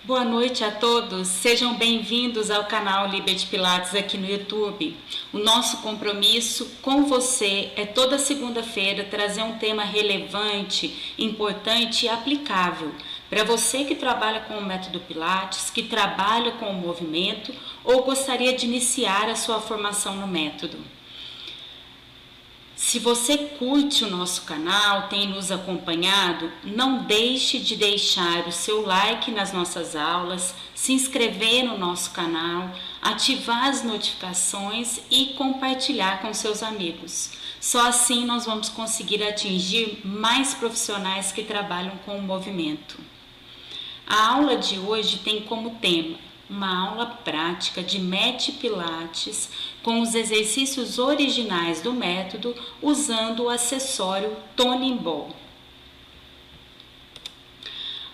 Boa noite a todos, sejam bem-vindos ao canal Liberty Pilates aqui no YouTube. O nosso compromisso com você é toda segunda-feira trazer um tema relevante, importante e aplicável para você que trabalha com o método Pilates, que trabalha com o movimento ou gostaria de iniciar a sua formação no método. Se você curte o nosso canal, tem nos acompanhado, não deixe de deixar o seu like nas nossas aulas, se inscrever no nosso canal, ativar as notificações e compartilhar com seus amigos. Só assim nós vamos conseguir atingir mais profissionais que trabalham com o movimento. A aula de hoje tem como tema uma aula prática de Mat Pilates com os exercícios originais do método usando o acessório Toning Ball.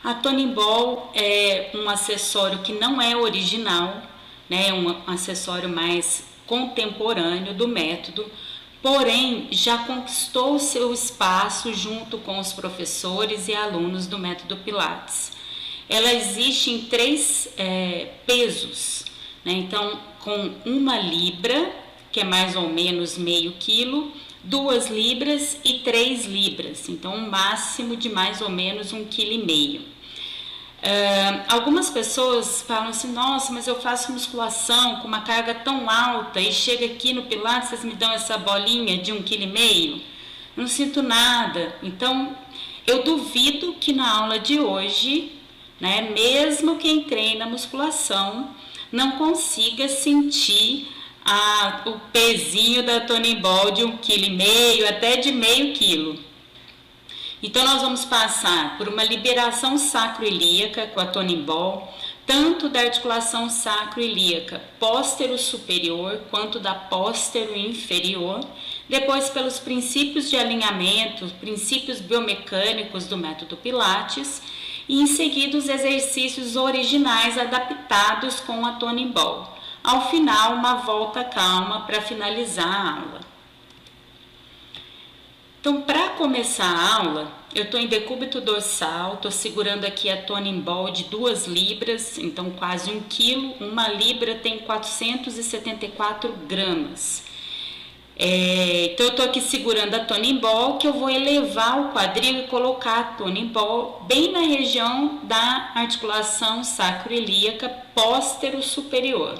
A Toning Ball é um acessório que não é original, né? É um acessório mais contemporâneo do método, porém já conquistou o seu espaço junto com os professores e alunos do método Pilates. Ela existe em 3 pesos, né? Então, com 1 libra, que é mais ou menos meio quilo, 2 libras e 3 libras, então um máximo de mais ou menos 1,5 kg. Algumas pessoas falam assim, nossa, mas eu faço musculação com uma carga tão alta e chega aqui no Pilates, vocês me dão essa bolinha de 1,5 kg? Não sinto nada. Então, eu duvido que na aula de hoje, né, mesmo quem treina musculação não consiga sentir o pezinho da Toning Ball de 1,5 kg até de meio quilo. Então nós vamos passar por uma liberação sacroiliaca com a Toning Ball, tanto da articulação sacroiliaca póstero superior quanto da póstero inferior, depois pelos princípios de alinhamento, princípios biomecânicos do método Pilates, e em seguida os exercícios originais adaptados com a Toning Ball. Ao final, uma volta calma para finalizar a aula. Então, para começar a aula, eu estou em decúbito dorsal, estou segurando aqui a Toning Ball de 2 libras, então quase 1 kg. 1 libra tem 474 gramas. Então eu estou aqui segurando a Toning Ball, que eu vou elevar o quadril e colocar a Toning Ball bem na região da articulação sacroiliaca póstero superior,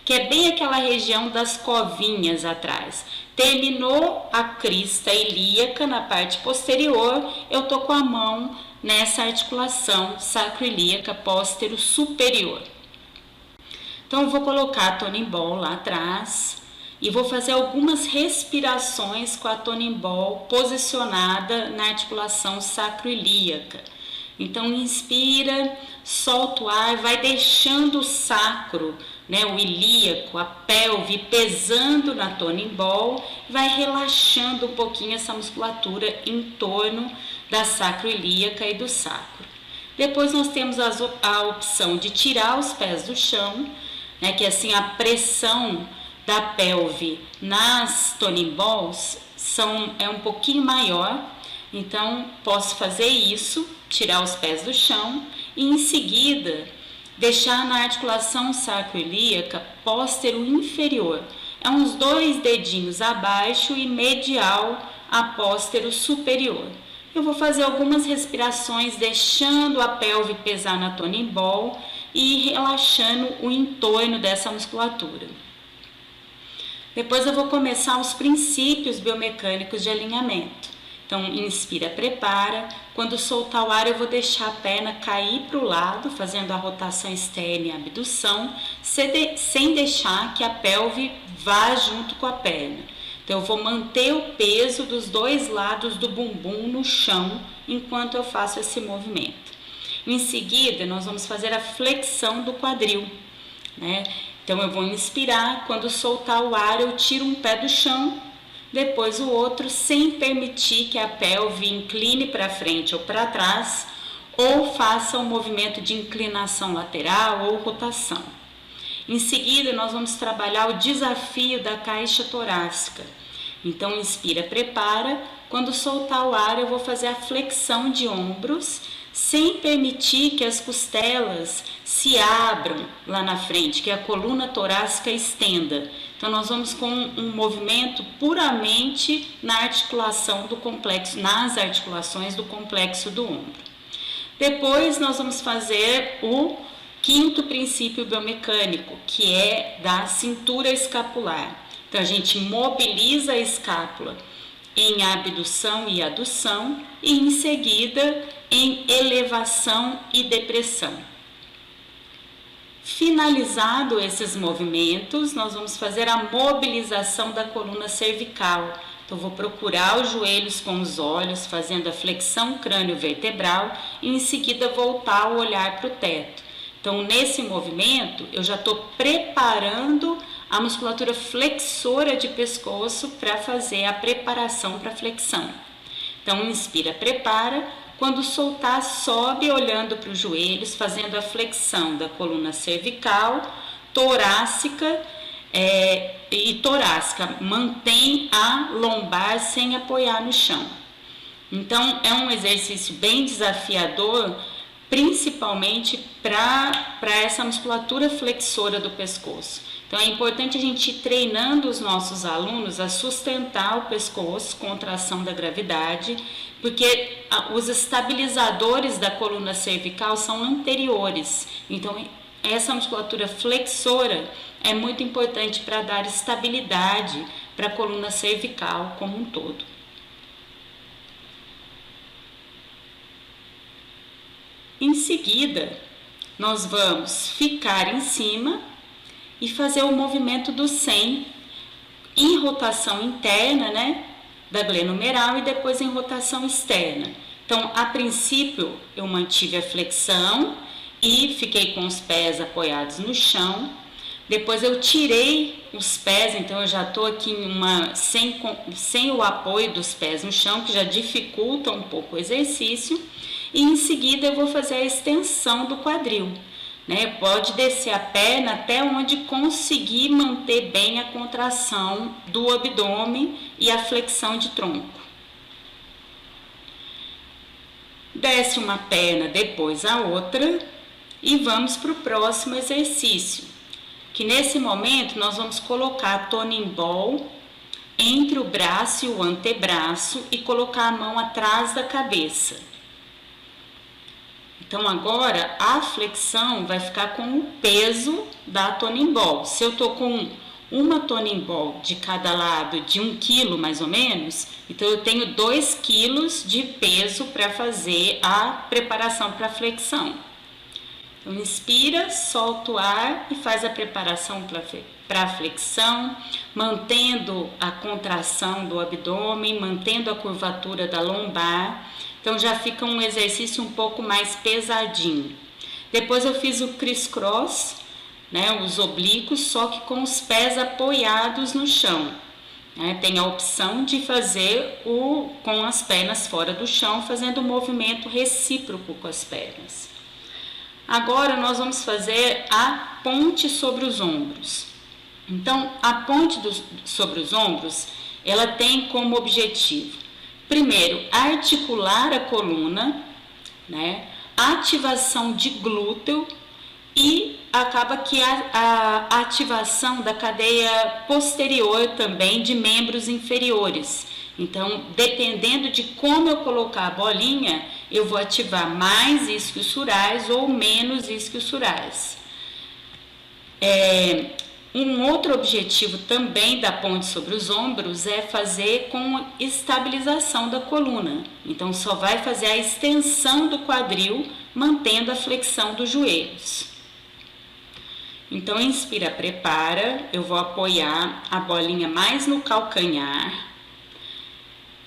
que é bem aquela região das covinhas atrás. Terminou a crista ilíaca na parte posterior, eu estou com a mão nessa articulação sacroiliaca póstero superior. Então eu vou colocar a Toning Ball lá atrás e vou fazer algumas respirações com a Toning Ball posicionada na articulação sacroiliaca. Então inspira, solta o ar, vai deixando o sacro, né, o ilíaco, a pelve pesando na Toning Ball, vai relaxando um pouquinho essa musculatura em torno da sacroiliaca e do sacro. Depois nós temos a opção de tirar os pés do chão, né, que assim a pressão da pelve nas Toning Balls é um pouquinho maior, então posso fazer isso, tirar os pés do chão e em seguida deixar na articulação sacroiliaca póstero inferior, é uns 2 dedinhos abaixo e medial a póstero superior. Eu vou fazer algumas respirações deixando a pelve pesar na Toning Ball e relaxando o entorno dessa musculatura. Depois eu vou começar os princípios biomecânicos de alinhamento. Então, inspira, prepara. Quando soltar o ar, eu vou deixar a perna cair para o lado, fazendo a rotação externa e a abdução, sem deixar que a pelve vá junto com a perna. Então, eu vou manter o peso dos 2 lados do bumbum no chão, enquanto eu faço esse movimento. Em seguida, nós vamos fazer a flexão do quadril, né? Então, eu vou inspirar, quando soltar o ar, eu tiro um pé do chão, depois o outro, sem permitir que a pelve incline para frente ou para trás, ou faça um movimento de inclinação lateral ou rotação. Em seguida, nós vamos trabalhar o desafio da caixa torácica. Então, inspira, prepara. Quando soltar o ar, eu vou fazer a flexão de ombros, sem permitir que as costelas se abram lá na frente, que a coluna torácica estenda. Então nós vamos com um movimento puramente na articulação do complexo, nas articulações do complexo do ombro. Depois nós vamos fazer o quinto princípio biomecânico, que é da cintura escapular. Então a gente mobiliza a escápula em abdução e adução e em seguida em elevação e depressão. Finalizado esses movimentos, nós vamos fazer a mobilização da coluna cervical. Então vou procurar os joelhos com os olhos, fazendo a flexão crânio-vertebral e em seguida voltar o olhar para o teto. Então nesse movimento eu já estou preparando a musculatura flexora de pescoço para fazer a preparação para a flexão. Então inspira, prepara, quando soltar sobe olhando para os joelhos, fazendo a flexão da coluna cervical, torácica e torácica, mantém a lombar sem apoiar no chão. Então é um exercício bem desafiador, principalmente para essa musculatura flexora do pescoço. Então é importante a gente ir treinando os nossos alunos a sustentar o pescoço contra a ação da gravidade, porque os estabilizadores da coluna cervical são anteriores. Então essa musculatura flexora é muito importante para dar estabilidade para a coluna cervical como um todo. Em seguida, nós vamos ficar em cima e fazer o movimento do 100 em rotação interna, né, da glenomeral e depois em rotação externa. Então, a princípio, eu mantive a flexão e fiquei com os pés apoiados no chão. Depois eu tirei os pés, então eu já estou aqui sem o apoio dos pés no chão, que já dificulta um pouco o exercício. E em seguida eu vou fazer a extensão do quadril, né? Pode descer a perna até onde conseguir manter bem a contração do abdômen e a flexão de tronco. Desce uma perna, depois a outra e vamos para o próximo exercício, que nesse momento nós vamos colocar a toning ball entre o braço e o antebraço e colocar a mão atrás da cabeça. Então agora a flexão vai ficar com o peso da toning ball. Se eu estou com uma toning ball de cada lado de 1 kg mais ou menos, então eu tenho 2 kg de peso para fazer a preparação para a flexão. Então inspira, solta o ar e faz a preparação para a flexão, mantendo a contração do abdômen, mantendo a curvatura da lombar. Então já fica um exercício um pouco mais pesadinho. Depois eu fiz o criss-cross, né, os oblíquos, só que com os pés apoiados no chão. Né? Tem a opção de fazer com as pernas fora do chão, fazendo um movimento recíproco com as pernas. Agora nós vamos fazer a ponte sobre os ombros. Então a ponte sobre os ombros, ela tem como objetivo, primeiro, articular a coluna, né? Ativação de glúteo e acaba que a ativação da cadeia posterior também de membros inferiores. Então, dependendo de como eu colocar a bolinha, eu vou ativar mais isquios surais ou menos isquios surais. Um outro objetivo também da ponte sobre os ombros é fazer com estabilização da coluna. Então, só vai fazer a extensão do quadril, mantendo a flexão dos joelhos. Então, inspira, prepara. Eu vou apoiar a bolinha mais no calcanhar.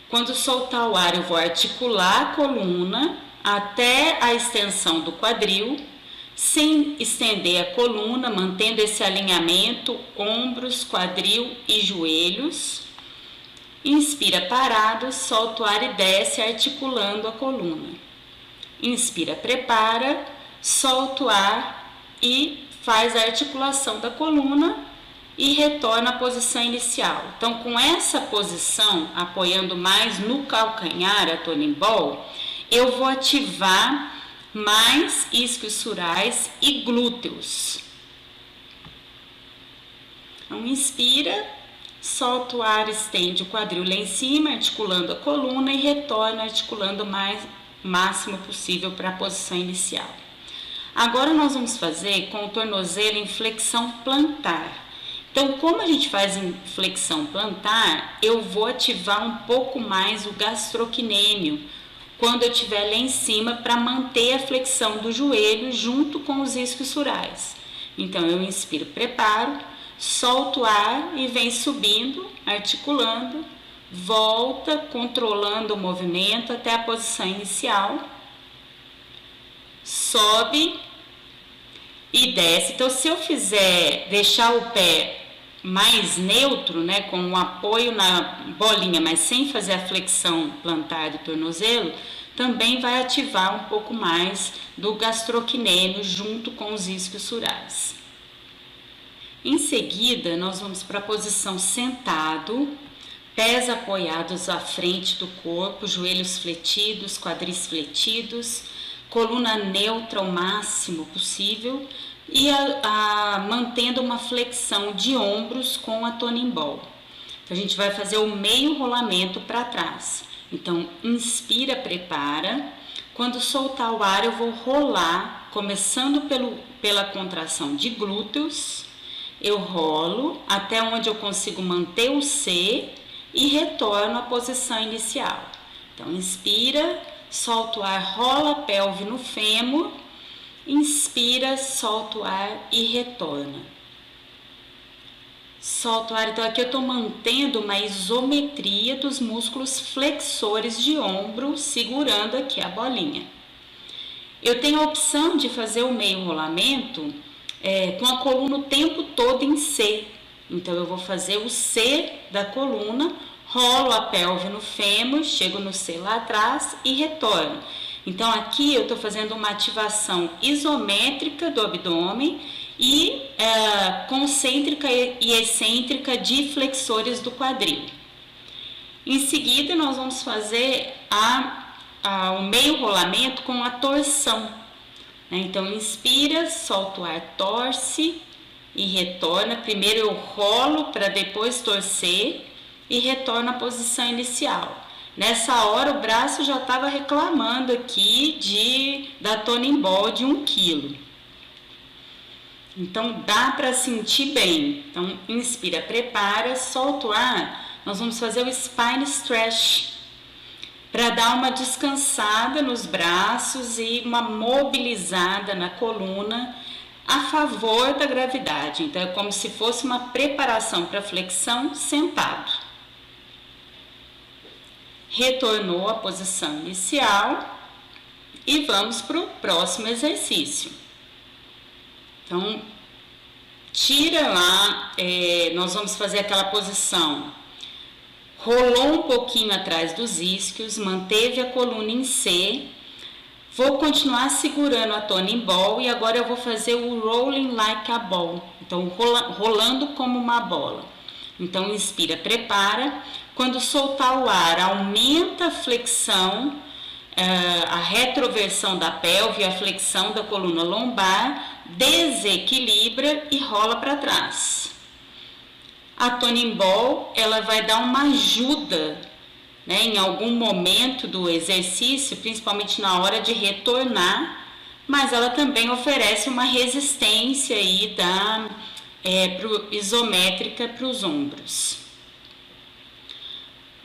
Quando soltar o ar, eu vou articular a coluna até a extensão do quadril, sem estender a coluna, mantendo esse alinhamento, ombros, quadril e joelhos. Inspira parado, solta o ar e desce, articulando a coluna. Inspira, prepara, solta o ar e faz a articulação da coluna e retorna à posição inicial. Então, com essa posição, apoiando mais no calcanhar a toning ball, eu vou ativar mais isquiosurais e glúteos. Então, inspira, solta o ar, estende o quadril lá em cima, articulando a coluna e retorna articulando o máximo possível para a posição inicial. Agora nós vamos fazer com o tornozelo em flexão plantar. Então, como a gente faz em flexão plantar, eu vou ativar um pouco mais o gastrocnêmio quando eu estiver lá em cima para manter a flexão do joelho junto com os isquiosurais. Então, eu inspiro, preparo, solto o ar e vem subindo, articulando, volta, controlando o movimento até a posição inicial, sobe e desce. Então, se eu deixar o pé mais neutro, né, com um apoio na bolinha, mas sem fazer a flexão plantar do tornozelo, também vai ativar um pouco mais do gastrocnêmio junto com os isquiosurais. Em seguida, nós vamos para a posição sentado, pés apoiados à frente do corpo, joelhos fletidos, quadris fletidos, coluna neutra o máximo possível e mantendo uma flexão de ombros com a Toning Ball. Então, a gente vai fazer o meio rolamento para trás. Então, inspira, prepara. Quando soltar o ar, eu vou rolar, começando pela contração de glúteos. Eu rolo até onde eu consigo manter o C e retorno à posição inicial. Então, inspira, solta o ar, rola a pelve no fêmur, inspira, solta o ar e retorna. Solta o ar, então aqui eu estou mantendo uma isometria dos músculos flexores de ombro, segurando aqui a bolinha. Eu tenho a opção de fazer o meio rolamento com a coluna o tempo todo em C. Então, eu vou fazer o C da coluna, rolo a pelve no fêmur, chego no C lá atrás e retorno. Então, aqui eu estou fazendo uma ativação isométrica do abdômen e concêntrica e excêntrica de flexores do quadril. Em seguida, nós vamos fazer o meio rolamento com a torção. Então, inspira, solta o ar, torce e retorna. Primeiro eu rolo para depois torcer e retorno à posição inicial. Nessa hora o braço já estava reclamando aqui da Toning Ball de 1 kg. Então, dá para sentir bem. Então, inspira, prepara, solta o ar. Nós vamos fazer o Spine Stretch, para dar uma descansada nos braços e uma mobilizada na coluna a favor da gravidade. Então, é como se fosse uma preparação para flexão sentado. Retornou à posição inicial e vamos para o próximo exercício. Então, tira lá, nós vamos fazer aquela posição. Rolou um pouquinho atrás dos isquios, manteve a coluna em C. Vou continuar segurando a Toning Ball e agora eu vou fazer o Rolling Like a Ball. Então, rolando como uma bola. Então, inspira, prepara. Quando soltar o ar, aumenta a flexão, a retroversão da pelve, a flexão da coluna lombar, desequilibra e rola para trás. A Toning Ball, ela vai dar uma ajuda, né, em algum momento do exercício, principalmente na hora de retornar, mas ela também oferece uma resistência aí isométrica para os ombros.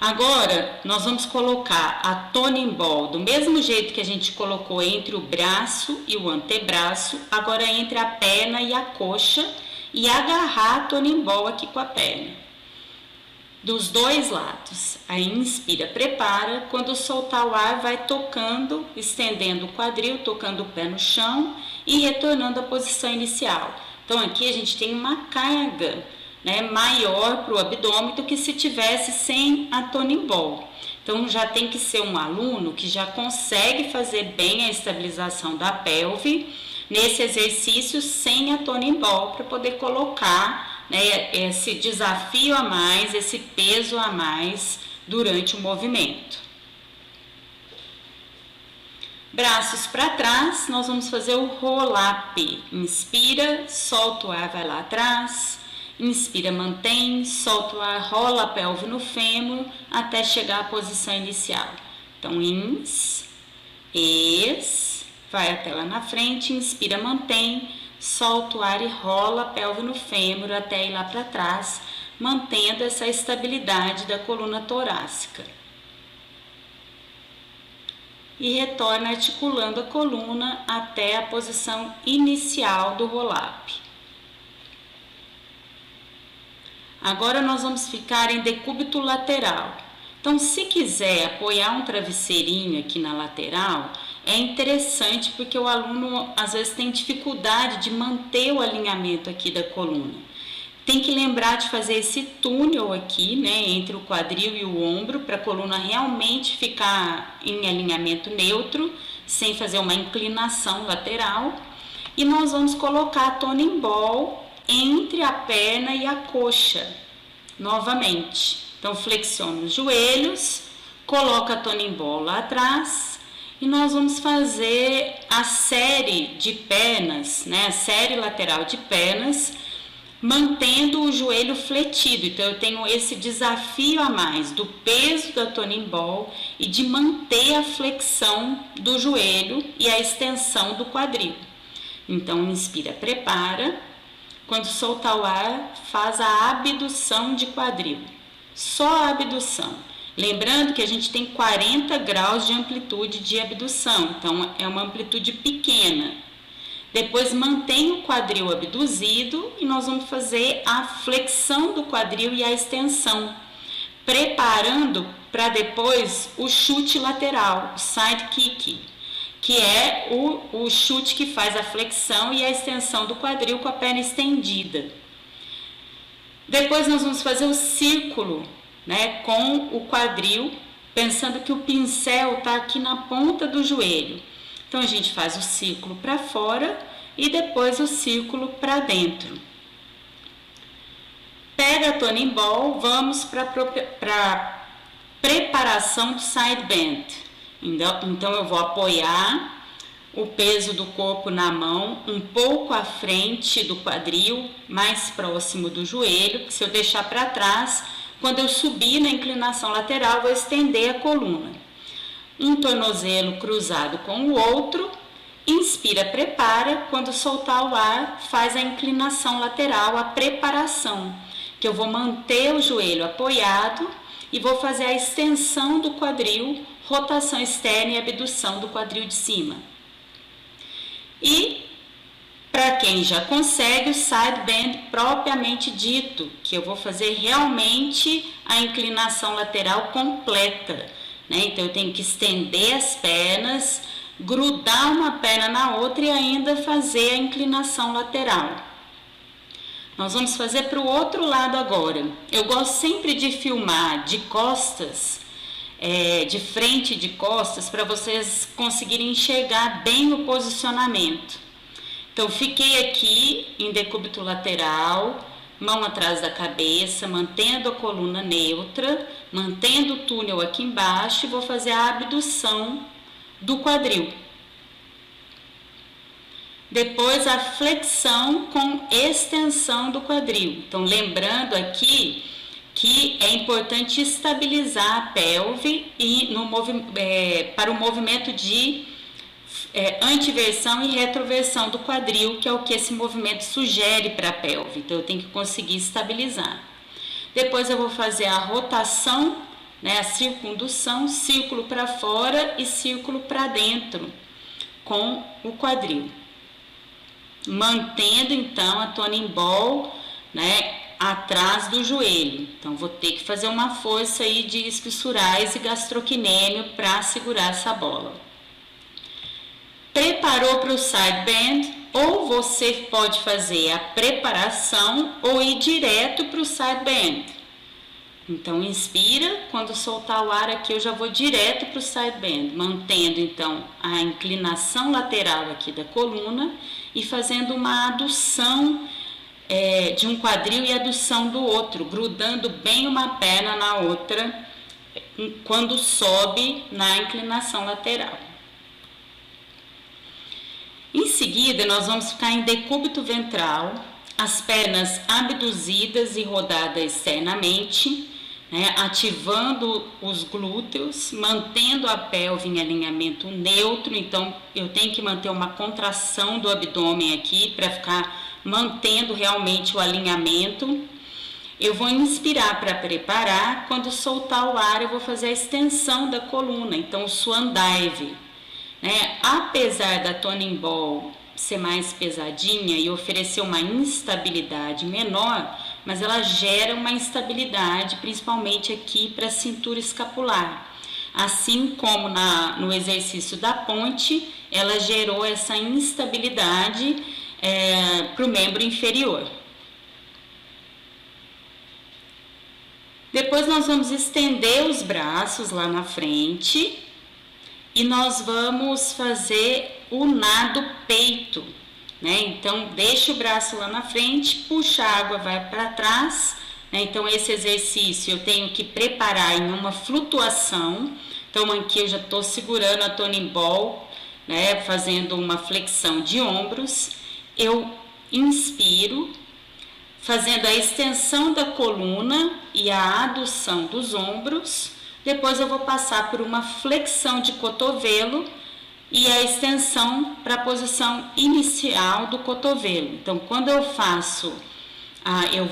Agora, nós vamos colocar a Toning Ball do mesmo jeito que a gente colocou entre o braço e o antebraço, agora entre a perna e a coxa, e agarrar a Toning Ball aqui com a perna, dos dois lados. Aí inspira, prepara, quando soltar o ar vai tocando, estendendo o quadril, tocando o pé no chão e retornando à posição inicial. Então aqui a gente tem uma carga, né, maior para o abdômen do que se tivesse sem a Toning Ball. Então já tem que ser um aluno que já consegue fazer bem a estabilização da pelve nesse exercício sem a Toning Ball, para poder colocar, né, esse desafio a mais, esse peso a mais durante o movimento. Braços para trás, nós vamos fazer o roll-up. Inspira, solta o ar, vai lá atrás. Inspira, mantém, solta o ar, rola a pelve no fêmur até chegar à posição inicial. Então, vai até lá na frente, inspira, mantém, solta o ar e rola a pelve no fêmur até ir lá para trás, mantendo essa estabilidade da coluna torácica. E retorna articulando a coluna até a posição inicial do roll-up. Agora nós vamos ficar em decúbito lateral. Então, se quiser apoiar um travesseirinho aqui na lateral, é interessante porque o aluno às vezes tem dificuldade de manter o alinhamento aqui da coluna. Tem que lembrar de fazer esse túnel aqui, né, entre o quadril e o ombro, para a coluna realmente ficar em alinhamento neutro, sem fazer uma inclinação lateral. E nós vamos colocar a toning ball entre a perna e a coxa, novamente. Então, flexiona os joelhos, coloca a toning ball lá atrás e nós vamos fazer a série de pernas, né, a série lateral de pernas, mantendo o joelho fletido. Então, eu tenho esse desafio a mais do peso da toning ball e de manter a flexão do joelho e a extensão do quadril. Então, inspira, prepara. Quando soltar o ar, faz a abdução de quadril. Só a abdução. Lembrando que a gente tem 40 graus de amplitude de abdução. Então, é uma amplitude pequena. Depois mantém o quadril abduzido e nós vamos fazer a flexão do quadril e a extensão, preparando para depois o chute lateral, o side kick, que é o chute que faz a flexão e a extensão do quadril com a perna estendida. Depois nós vamos fazer o círculo, né, com o quadril, pensando que o pincel está aqui na ponta do joelho. Então, a gente faz o círculo para fora e depois o círculo para dentro. Pega a toning ball, vamos para a preparação do side bend. Então, eu vou apoiar o peso do corpo na mão um pouco à frente do quadril, mais próximo do joelho, que se eu deixar para trás, quando eu subir na inclinação lateral, vou estender a coluna. Um tornozelo cruzado com o outro, inspira, prepara, quando soltar o ar, faz a inclinação lateral, a preparação, que eu vou manter o joelho apoiado e vou fazer a extensão do quadril, rotação externa e abdução do quadril de cima. E, para quem já consegue, o side bend propriamente dito, que eu vou fazer realmente a inclinação lateral completa. Então, eu tenho que estender as pernas, grudar uma perna na outra e ainda fazer a inclinação lateral. Nós vamos fazer para o outro lado agora. Eu gosto sempre de filmar de costas, de frente de costas, para vocês conseguirem enxergar bem o posicionamento. Então, fiquei aqui em decúbito lateral, mão atrás da cabeça, mantendo a coluna neutra, mantendo o túnel aqui embaixo e vou fazer a abdução do quadril. Depois a flexão com extensão do quadril. Então, lembrando aqui que é importante estabilizar a pelve e para o movimento de antiversão e retroversão do quadril, que é o que esse movimento sugere para a pelve. Então, eu tenho que conseguir estabilizar. Depois eu vou fazer a rotação, né, a circundução, círculo para fora e círculo para dentro com o quadril. Mantendo, então, a toning ball, né, atrás do joelho. Então, vou ter que fazer uma força aí de isquiosurais e gastrocnêmio para segurar essa bola. Preparou para o side bend, ou você pode fazer a preparação ou ir direto para o side bend. Então, inspira, quando soltar o ar aqui eu já vou direto para o side bend, mantendo então a inclinação lateral aqui da coluna e fazendo uma adução de um quadril e adução do outro, grudando bem uma perna na outra quando sobe na inclinação lateral. seguida, nós vamos ficar em decúbito ventral, as pernas abduzidas e rodadas externamente, né, ativando os glúteos, mantendo a pelve em alinhamento neutro. Então, eu tenho que manter uma contração do abdômen aqui para ficar mantendo realmente o alinhamento. Eu vou inspirar para preparar, quando soltar o ar eu vou fazer a extensão da coluna, então o swan dive, né? Apesar da Toning Ball ser mais pesadinha e oferecer uma instabilidade menor, mas ela gera uma instabilidade, principalmente aqui para a cintura escapular. Assim como no exercício da ponte, ela gerou essa instabilidade para o membro inferior. Depois nós vamos estender os braços lá na frente e nós vamos fazer o nado peito, né? Então, deixa o braço lá na frente, puxa a água, vai para trás, né? Então, esse exercício eu tenho que preparar em uma flutuação. Então, aqui eu já estou segurando a Toning Ball, né? Fazendo uma flexão de ombros. Eu inspiro, fazendo a extensão da coluna e a adução dos ombros. Depois eu vou passar por uma flexão de cotovelo e a extensão para a posição inicial do cotovelo. Então, quando eu faço, eu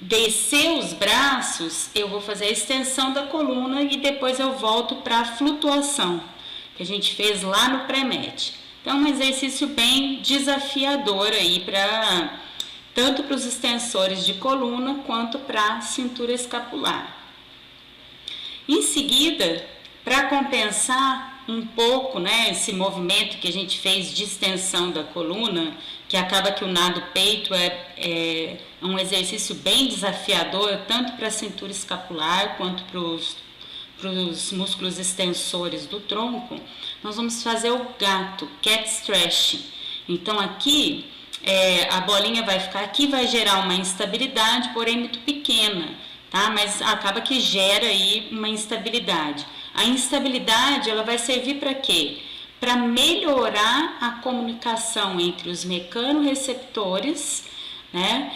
descer os braços, eu vou fazer a extensão da coluna e depois eu volto para a flutuação, que a gente fez lá no pré-med. Então, é um exercício bem desafiador aí tanto para os extensores de coluna quanto para a cintura escapular. Em seguida, para compensar um pouco, né, esse movimento que a gente fez de extensão da coluna, que acaba que o nado peito é um exercício bem desafiador, tanto para a cintura escapular quanto para os músculos extensores do tronco, nós vamos fazer o gato, cat stretching. Então aqui, a bolinha vai ficar aqui, vai gerar uma instabilidade, porém muito pequena, tá? Mas acaba que gera aí uma instabilidade. A instabilidade, ela vai servir para quê? Para melhorar a comunicação entre os mecanoreceptores, né,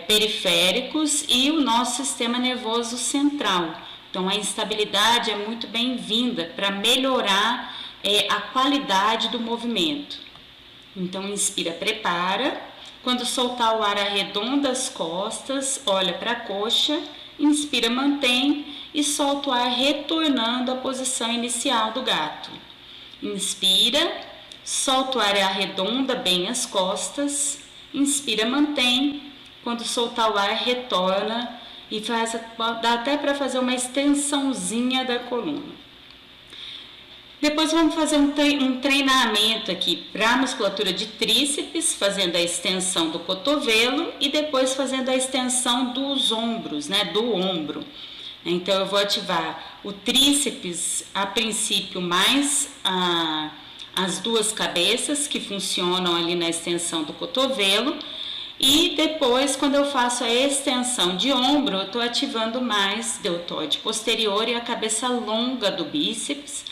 periféricos e o nosso sistema nervoso central. Então, a instabilidade é muito bem-vinda para melhorar a qualidade do movimento. Então, inspira, prepara. Quando soltar o ar, arredonda as costas, olha para a coxa, inspira, mantém e solta o ar retornando à posição inicial do gato. Inspira, solta o ar e arredonda bem as costas, inspira, mantém. Quando soltar o ar, retorna e dá até para fazer uma extensãozinha da coluna. Depois vamos fazer um treinamento aqui para a musculatura de tríceps, fazendo a extensão do cotovelo e depois fazendo a extensão dos ombros, né, do ombro. Então, eu vou ativar o tríceps, a princípio, mais as duas cabeças que funcionam ali na extensão do cotovelo. E depois, quando eu faço a extensão de ombro, eu estou ativando mais deltoide posterior e a cabeça longa do bíceps,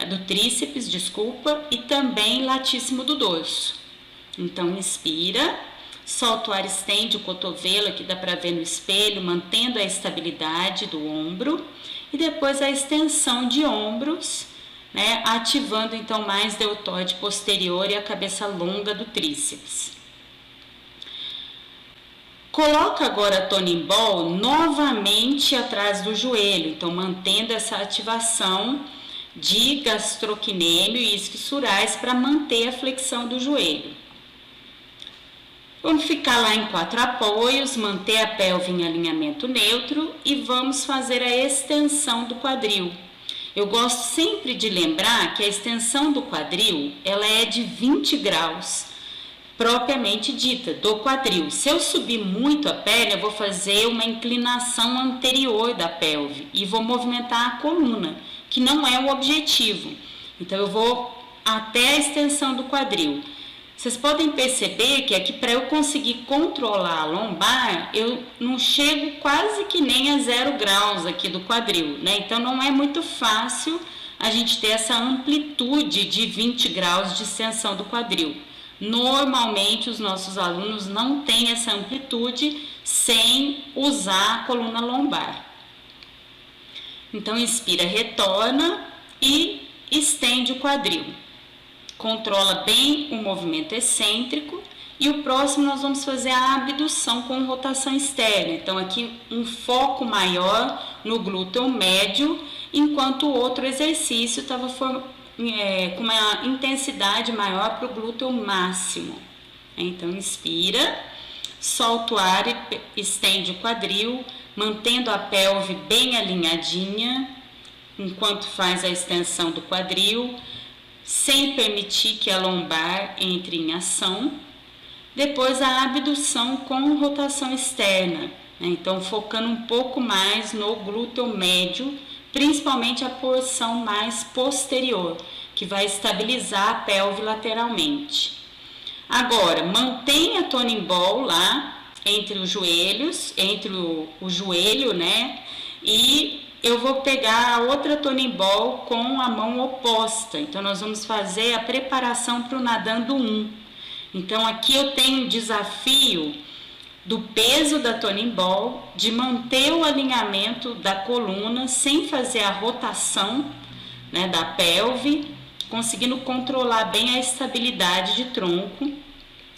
do tríceps, desculpa, e também latíssimo do dorso. Então, inspira, solta o ar, estende o cotovelo, aqui dá para ver no espelho, mantendo a estabilidade do ombro, e depois a extensão de ombros, né, ativando então mais deltoide posterior e a cabeça longa do tríceps. Coloca agora a Toning Ball novamente atrás do joelho, então mantendo essa ativação de gastrocnêmio e isquiosurais para manter a flexão do joelho. Vamos ficar lá em 4 apoios, manter a pelve em alinhamento neutro e vamos fazer a extensão do quadril. Eu gosto sempre de lembrar que a extensão do quadril, ela é de 20 graus, propriamente dita, do quadril. Se eu subir muito a perna, eu vou fazer uma inclinação anterior da pelve e vou movimentar a coluna, que não é o objetivo. Então, eu vou até a extensão do quadril. Vocês podem perceber que aqui, para eu conseguir controlar a lombar, eu não chego quase que nem a 0 graus aqui do quadril, né? Então, não é muito fácil a gente ter essa amplitude de 20 graus de extensão do quadril. Normalmente os nossos alunos não têm essa amplitude sem usar a coluna lombar. Então inspira, retorna e estende o quadril. Controla bem o movimento excêntrico. E o próximo nós vamos fazer a abdução com rotação externa. Então aqui um foco maior no glúteo médio, enquanto o outro exercício estava com uma intensidade maior para o glúteo máximo. Então inspira, solta o ar e estende o quadril, mantendo a pelve bem alinhadinha, enquanto faz a extensão do quadril, sem permitir que a lombar entre em ação. Depois a abdução com rotação externa, né? Então focando um pouco mais no glúteo médio, principalmente a porção mais posterior, que vai estabilizar a pelve lateralmente. Agora, mantenha a Toning Ball lá entre os joelhos, entre o joelho, né? E eu vou pegar a outra Toning Ball com a mão oposta. Então nós vamos fazer a preparação para o nadando 1. Então aqui eu tenho um desafio do peso da Toning Ball, de manter o alinhamento da coluna sem fazer a rotação, né, da pelve, conseguindo controlar bem a estabilidade de tronco,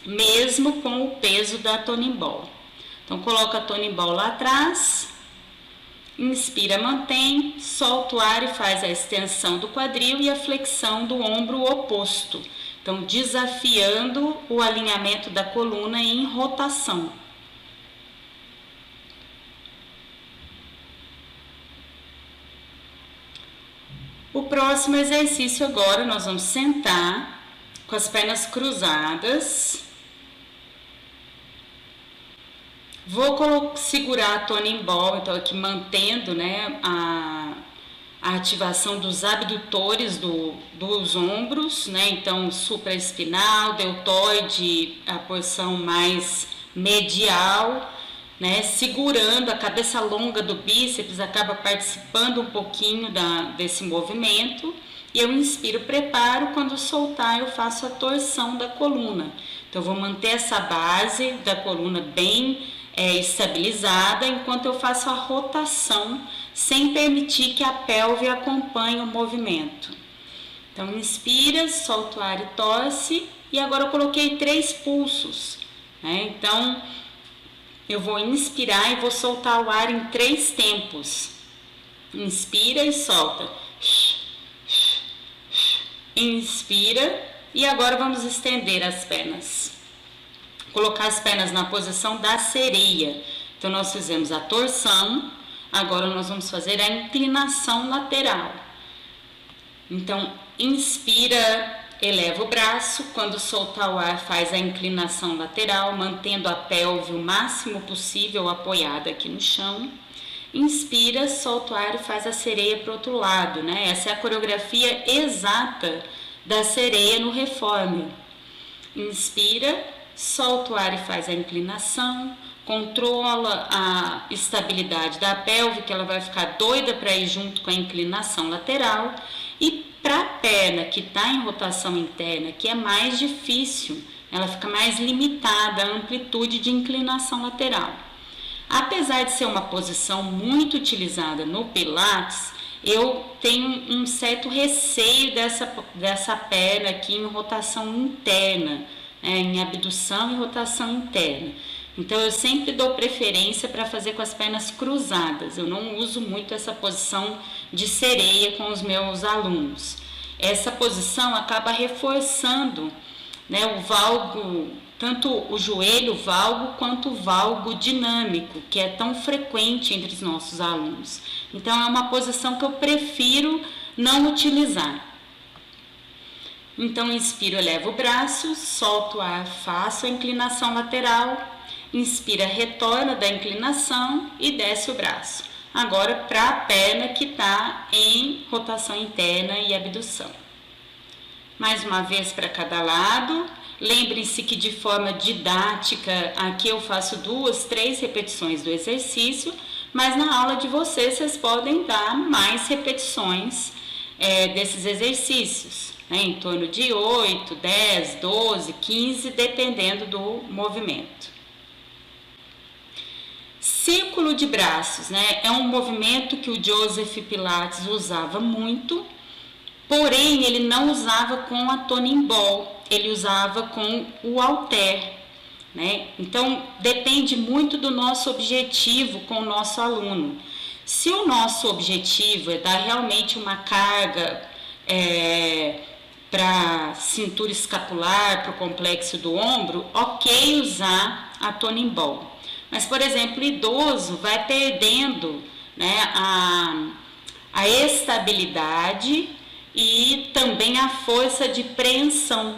mesmo com o peso da Toning Ball. Então coloca a Toning Ball lá atrás, inspira, mantém, solta o ar e faz a extensão do quadril e a flexão do ombro oposto. Então, desafiando o alinhamento da coluna em rotação. O próximo exercício agora, nós vamos sentar com as pernas cruzadas. Vou segurar a Toning Ball, então aqui mantendo, né, a ativação dos abdutores dos ombros, né? Então supraespinal, deltoide, a porção mais medial, né? Segurando a cabeça longa do bíceps, acaba participando um pouquinho desse movimento. E eu inspiro, preparo, quando soltar eu faço a torção da coluna. Então eu vou manter essa base da coluna bem estabilizada, enquanto eu faço a rotação, sem permitir que a pelve acompanhe o movimento. Então inspira, solta o ar e torce. E agora eu coloquei 3 pulsos, né? Então eu vou inspirar e vou soltar o ar em 3 tempos. Inspira e solta. Inspira. E agora vamos estender as pernas. Colocar as pernas na posição da sereia. Então nós fizemos a torção, agora nós vamos fazer a inclinação lateral. Então inspira, eleva o braço, quando soltar o ar faz a inclinação lateral, mantendo a pelve o máximo possível apoiada aqui no chão. Inspira, solta o ar e faz a sereia para o outro lado, né? Essa é a coreografia exata da sereia no reformer. Inspira, solta o ar e faz a inclinação, controla a estabilidade da pelve, que ela vai ficar doida para ir junto com a inclinação lateral. E para a perna que está em rotação interna, que é mais difícil, ela fica mais limitada a amplitude de inclinação lateral. Apesar de ser uma posição muito utilizada no Pilates, eu tenho um certo receio dessa perna aqui em rotação interna, em abdução e rotação interna. Então eu sempre dou preferência para fazer com as pernas cruzadas. Eu não uso muito essa posição de sereia com os meus alunos. Essa posição acaba reforçando, né, o valgo, tanto o joelho valgo quanto o valgo dinâmico, que é tão frequente entre os nossos alunos. Então é uma posição que eu prefiro não utilizar. Então inspiro, elevo o braço, solto o ar, faço a inclinação lateral, inspira, retorna da inclinação e desce o braço. Agora para a perna que está em rotação interna e abdução. Mais uma vez para cada lado. Lembrem-se que de forma didática, aqui eu faço 2, 3 repetições do exercício, mas na aula de vocês podem dar mais repetições desses exercícios, né? Em torno de 8, 10, 12, 15, dependendo do movimento. Círculo de braços, né? É um movimento que o Joseph Pilates usava muito, porém ele não usava com a Toning Ball, ele usava com o halter, né? Então depende muito do nosso objetivo com o nosso aluno. Se o nosso objetivo é dar realmente uma carga para cintura escapular, para o complexo do ombro, ok usar a Toning Ball. Mas, por exemplo, o idoso vai perdendo, né, a estabilidade e também a força de preensão,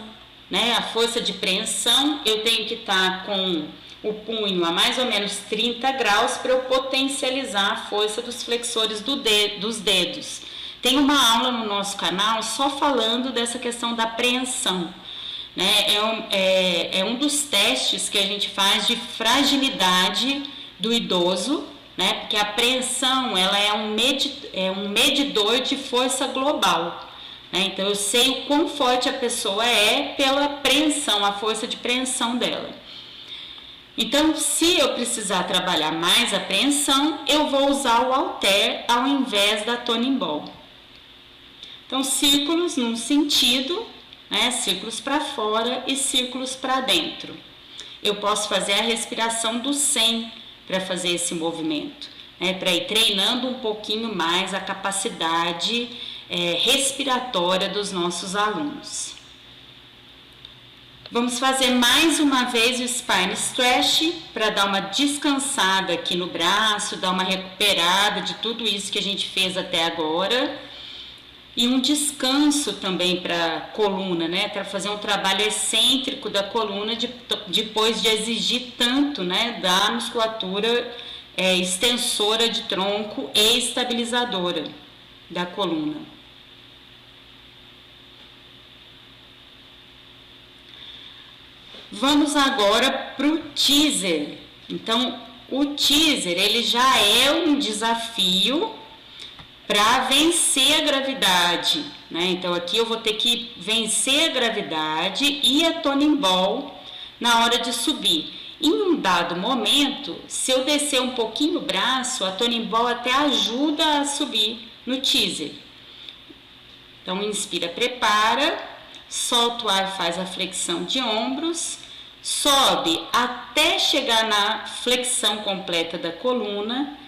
né? A força de preensão, eu tenho que estar com o punho a mais ou menos 30 graus para eu potencializar a força dos flexores dos dedos. Tem uma aula no nosso canal só falando dessa questão da preensão, né? É um dos testes que a gente faz de fragilidade do idoso, né? Porque a preensão ela é um medidor de força global, né? Então eu sei o quão forte a pessoa é pela preensão, a força de preensão dela. Então, se eu precisar trabalhar mais a preensão, eu vou usar o halter ao invés da Toning Ball. Então, círculos num sentido, né? Círculos para fora e círculos para dentro. Eu posso fazer a respiração do 100 para fazer esse movimento, né? Para ir treinando um pouquinho mais a capacidade respiratória dos nossos alunos. Vamos fazer mais uma vez o Spine Stretch para dar uma descansada aqui no braço, dar uma recuperada de tudo isso que a gente fez até agora. E um descanso também para a coluna, né? Para fazer um trabalho excêntrico da coluna depois de exigir tanto, né? Da musculatura extensora de tronco e estabilizadora da coluna. Vamos agora para o teaser. Então, o teaser ele já é um desafio para vencer a gravidade, né? Então aqui eu vou ter que vencer a gravidade e a Toning Ball na hora de subir. Em um dado momento, se eu descer um pouquinho o braço, a Toning Ball até ajuda a subir no teaser. Então inspira, prepara, solta o ar, faz a flexão de ombros, sobe até chegar na flexão completa da coluna,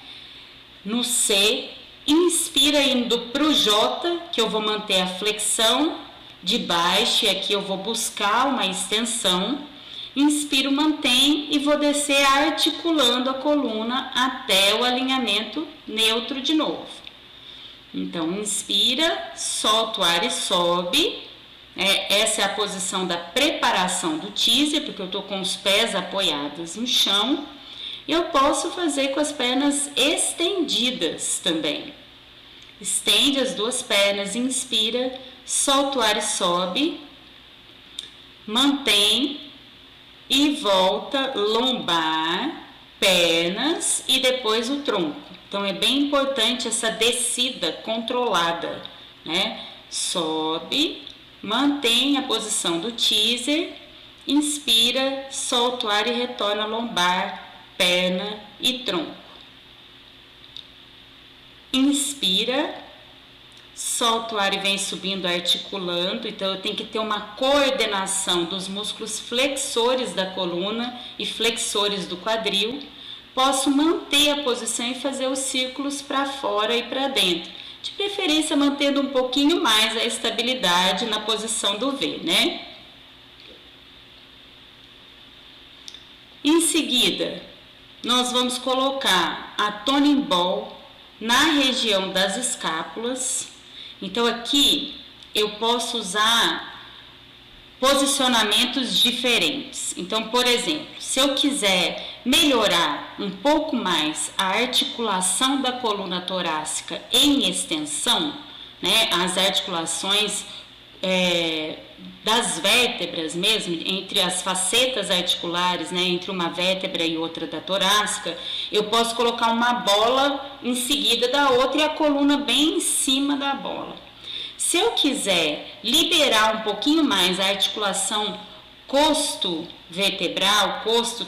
no C. Inspira indo para o J, que eu vou manter a flexão de baixo e aqui eu vou buscar uma extensão. Inspiro, mantém e vou descer articulando a coluna até o alinhamento neutro de novo. Então, inspira, solta o ar e sobe. Essa é a posição da preparação do teaser, porque eu estou com os pés apoiados no chão. Eu posso fazer com as pernas estendidas também. Estende as duas pernas, inspira, solta o ar e sobe, mantém e volta lombar, pernas e depois o tronco. Então é bem importante essa descida controlada, né? Sobe, mantém a posição do teaser, inspira, solta o ar e retorna lombar, perna e tronco. Inspira, solta o ar e vem subindo, articulando. Então eu tenho que ter uma coordenação dos músculos flexores da coluna e flexores do quadril. Posso manter a posição e fazer os círculos para fora e para dentro. De preferência mantendo um pouquinho mais a estabilidade na posição do V, né? Em seguida, nós vamos colocar a Toning Ball na região das escápulas. Então aqui eu posso usar posicionamentos diferentes. Então, por exemplo, se eu quiser melhorar um pouco mais a articulação da coluna torácica em extensão, né, as articulações das vértebras mesmo, entre as facetas articulares, né, entre uma vértebra e outra da torácica, eu posso colocar uma bola em seguida da outra e a coluna bem em cima da bola. Se eu quiser liberar um pouquinho mais a articulação costo vertebral, costo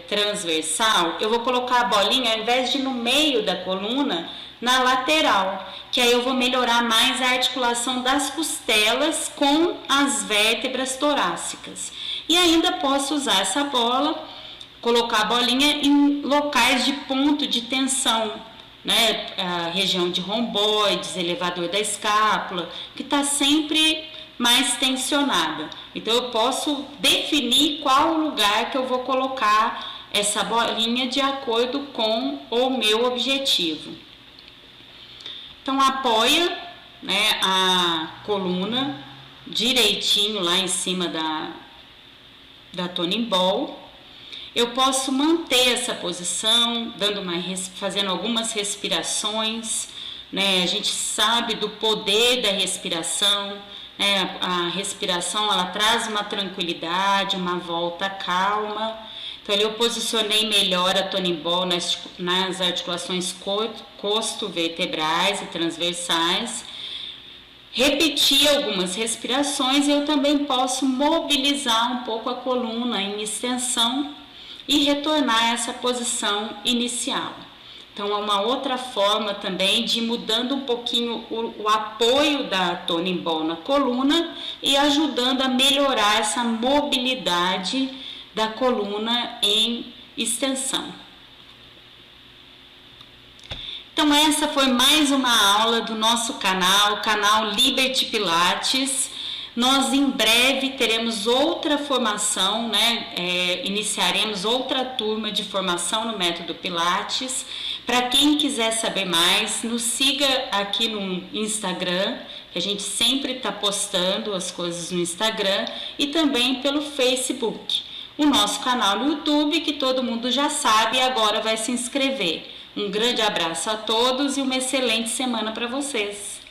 transversal, eu vou colocar a bolinha, ao invés de no meio da coluna, na lateral, que aí eu vou melhorar mais a articulação das costelas com as vértebras torácicas. E ainda posso usar essa bola, colocar a bolinha em locais de ponto de tensão, né? A região de romboides, elevador da escápula, que está sempre mais tensionada. Então eu posso definir qual lugar que eu vou colocar essa bolinha de acordo com o meu objetivo. Então apoia, né, a coluna direitinho lá em cima da Toning Ball. Eu posso manter essa posição, fazendo algumas respirações, né? A gente sabe do poder da respiração, né? A respiração, ela traz uma tranquilidade, uma volta calma. Então, eu posicionei melhor a Toning Ball nas articulações costo-vertebrais e transversais. Repeti algumas respirações e eu também posso mobilizar um pouco a coluna em extensão e retornar a essa posição inicial. Então, é uma outra forma também de ir mudando um pouquinho o apoio da Toning Ball na coluna e ajudando a melhorar essa mobilidade da coluna em extensão. Então, essa foi mais uma aula do nosso canal Liberty Pilates. Nós em breve teremos outra formação, né? Iniciaremos outra turma de formação no método Pilates. Para quem quiser saber mais, nos siga aqui no Instagram, que a gente sempre está postando as coisas no Instagram, e também pelo Facebook. O nosso canal no YouTube, que todo mundo já sabe e agora vai se inscrever. Um grande abraço a todos e uma excelente semana para vocês.